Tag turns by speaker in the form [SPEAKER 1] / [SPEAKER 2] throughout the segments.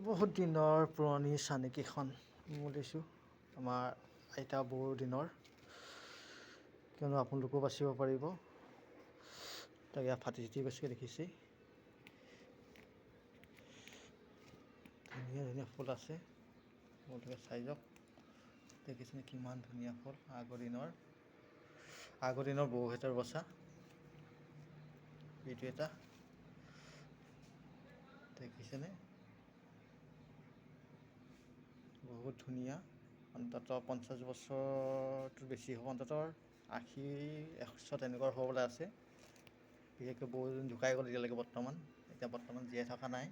[SPEAKER 1] বহুত দিনৰ পুৰণি চানেকিখন লৈছোঁ আমাৰ আইতা বৌৰ দিনৰ, কিয়নো আপোনালোকেও বাচিব পাৰিব। তাকে ফাটি চিটি গৈছে দেখিছে, ধুনীয়া ধুনীয়া ফুল আছে, আপোনালোকে চাই যাওক। দেখিছেনে কিমান ধুনীয়া ফুল, আগৰ দিনৰ বৌহঁতৰ বচা। এইটো এটা দেখিছেনে, বহুত ধুনীয়া। অন্ততঃ 50 বছৰটো বেছি হ'ব, অন্ততঃ 80-100 তেনেকুৱা হ'বলৈ আছে। বিশেষকৈ বৌজন ঢুকাই গ'ল এতিয়ালৈকে এতিয়া বৰ্তমান জীয়াই থকা নাই।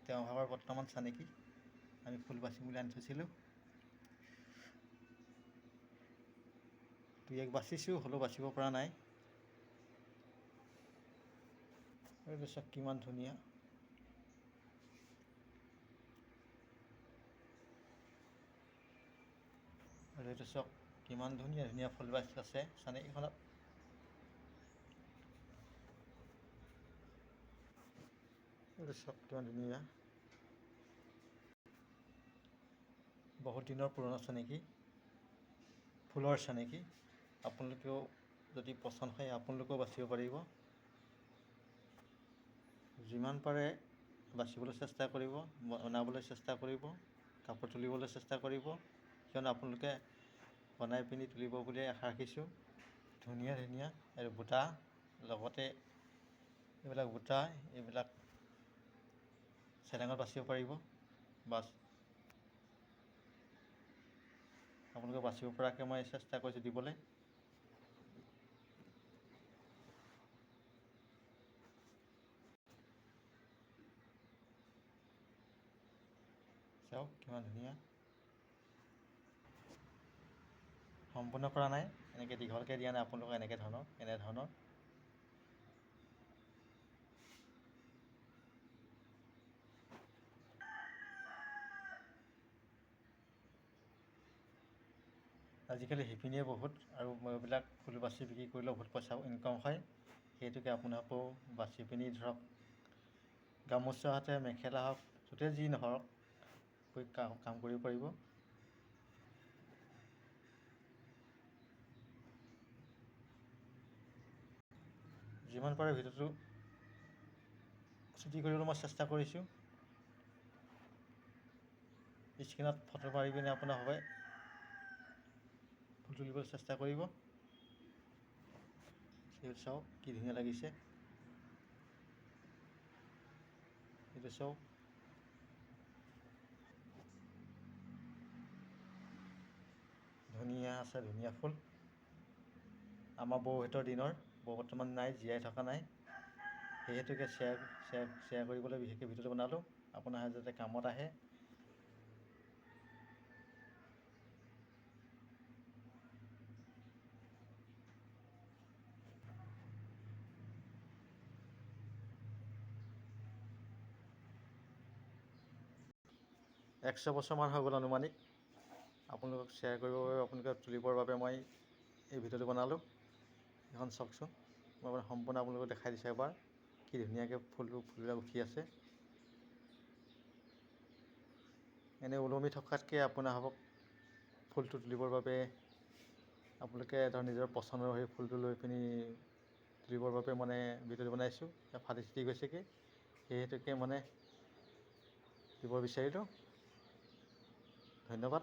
[SPEAKER 1] তেওঁ ভাগৰ বৰ্তমান চানেকি আমি ফুল বাচিম বুলি আনি থৈছিলোঁ। দুই এক বাচিছোঁ, হ'লেও বাচিব পৰা নাই। এইটো চাওক কিমান ধুনীয়া, আৰু এইটো চাওক কিমান ধুনীয়া ধুনীয়া ফুল বাচি আছে চানেকিখনত। এইটো চাওক কিমান ধুনীয়া, বহুত দিনৰ পুৰণা চানেকি, ফুলৰ চানেকি। আপোনালোকেও যদি পচন্দ হয় আপোনালোকেও বাচিব পাৰিব। যিমান পাৰে বাচিবলৈ চেষ্টা কৰিব, বনাবলৈ চেষ্টা কৰিব, কাপোৰ তুলিবলৈ চেষ্টা কৰিব, কিয়নো আপোনালোকে বনাই পিনি তুলিব বুলি আশা ৰাখিছোঁ। ধুনীয়া ধুনীয়া আৰু বুটা, লগতে এইবিলাক বুটা, এইবিলাক চেলেঙত বাচিব পাৰিব। আপোনালোকে বাচিব পৰাকৈ মই চেষ্টা কৰিছোঁ দিবলৈ। চাওক কিমান ধুনীয়া, সম্পূৰ্ণ কৰা নাই, এনেকৈ দীঘলকৈ দিয়া নাই আপোনালোকক, এনেধৰণৰ। আজিকালি শিপিনীয়ে বহুত, আৰু এইবিলাক ফুল বাচি বিক্ৰী কৰিলেও বহুত পইচা ইনকাম হয়। সেইটোকে আপোনালোকেও বাচি পিনি ধৰক, গামোচা হওঁক, মেখেলা হওক, য'তে যি নহওক কাম কৰিব পাৰিব। যিমান পাৰে ভিডিঅ'টো ছুটি কৰিবলৈ মই চেষ্টা কৰিছোঁ। স্ক্ৰীণত ফটো মাৰি পিনি আপোনাৰ হয় ফুল তুলিবলৈ চেষ্টা কৰিব। চাওক কি ধুনীয়া লাগিছে, এইটো চাওক ধুনীয়া আছে, ধুনীয়া ফুল। আমাৰ বৌহঁতৰ দিনৰ, বৌ বৰ্তমান নাই, জীয়াই থকা নাই। সেইহেতুকে শ্বেয়াৰ কৰিবলৈ বিশেষকৈ ভিডিঅ'টো বনালোঁ, আপোনাৰ যাতে কামত আহে। $100 বছৰমান হৈ গ'ল আনুমানিক। আপোনালোকক শ্বেয়াৰ কৰিবৰ বাবে, আপোনালোকে তুলিবৰ বাবে মই এই ভিডিঅ'টো বনালোঁ। এখন চাওকচোন, মই মানে সম্পূৰ্ণ আপোনালোকক দেখাই দিছোঁ এবাৰ, কি ধুনীয়াকৈ ফুলবিলাক উঠি আছে। এনে ওলমি থকাতকৈ আপোনাৰহঁতক ফুলটো তুলিবৰ বাবে আপোনালোকে ধৰক নিজৰ পচন্দৰ সেই ফুলটো লৈ পিনি তুলিবৰ বাবে মানে ভিডিঅ'টো বনাইছোঁ। ফাটি চিটি গৈছেগৈ, সেইহেতুকে মানে দিব বিচাৰিলোঁ। ধন্যবাদ।